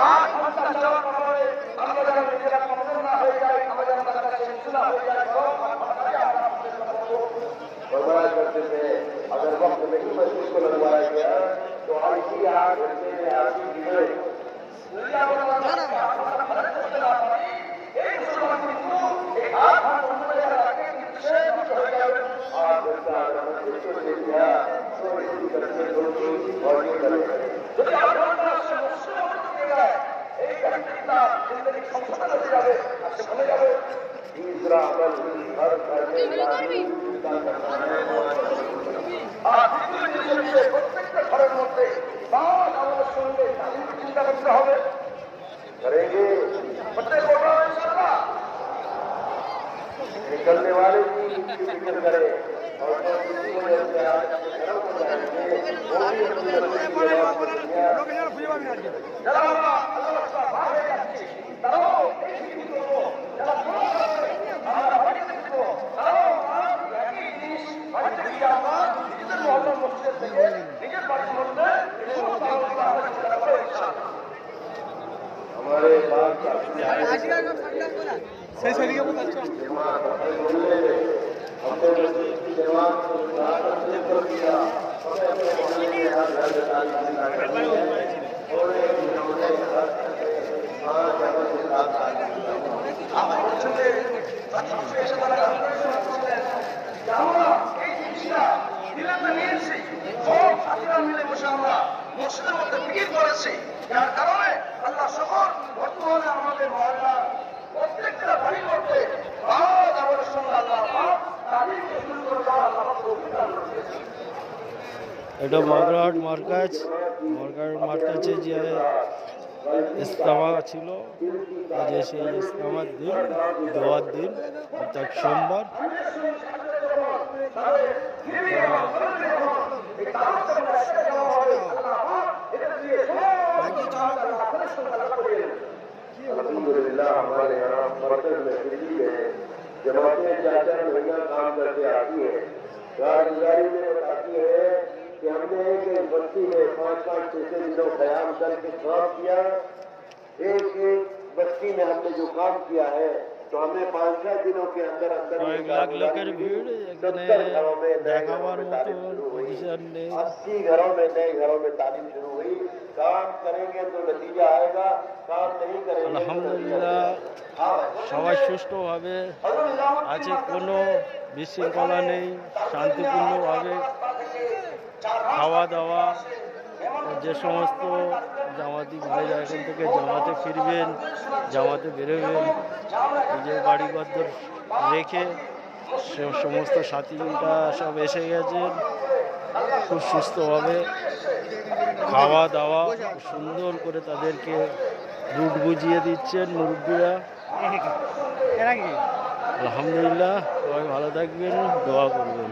8 ঘন্টা যাওয়ার পরে আমরা যেন নিজেরা কমজোর না হয়ে যাই, আমরা যেন তাদের কাছে ইনসুলা হয়ে যাই, বরং फरमाया करते थे अगर वक्त नहीं मस्जिद को लगवाया गया तो ऐसी आग घंटे में आदमी बिगड़े तीसरा अमल हर प्रत्येक घरेर मध्य चिंता करते हैं करेंगे प्रत्येक निकलने वाले की फिक्र करें और हमारे सही सही का बहुत মিলে বসে আমরা মসজিদের মধ্যে ফিকির করেছি, যার কারণে আল্লাহ শুকর বর্তমানে আমাদের মহল্লার প্রত্যেকটা বাড়ির মধ্যে এটা মগরাহাট মার্কাজে যে ইজতেমা ছিল, আজ সেই ইজতেমার দিন, দোয়ার দিন, অর্থাৎ সোমবার। अल्हम्दुलिल्लाह हमारे यहाँ मरकज में बिजली है, जमातें 4-4 महीना काम करके आती है, कारगुजारी में बताती है कि हमने एक बस्ती में 5-5 6 दिनों क़याम करके काम किया। एक बस्ती में हमने जो काम किया है तो हमने 5-6 दिनों के अंदर अंदर 1 लाख लोगों भीड़ এখানে দেখাবার মতো পজিশন নেই। 80 घरों में नए घरों में तालीम शुरू हुई। काम करेंगे तो नतीजा आएगा, काम नहीं करेंगे। আলহামদুলিল্লাহ সবাই সুষ্ঠুভাবে আছে, কোনো বিশৃঙ্খলা নেই, শান্তিপূর্ণভাবে খাওয়া দাওয়া। যে সমস্ত জামাতি ভাইরা এখান থেকে জামাতে ফিরবেন, জামাতে বেরোবেন, নিজের বাড়িঘর রেখে সমস্ত সাথীরা সব এসে গেছেন, খুব সুস্থভাবে খাওয়া দাওয়া সুন্দর করে তাদেরকে রুট বুঝিয়ে দিচ্ছেন মুরব্বীরা। আলহামদুলিল্লাহ, সবাই ভালো থাকবেন, দোয়া করবেন।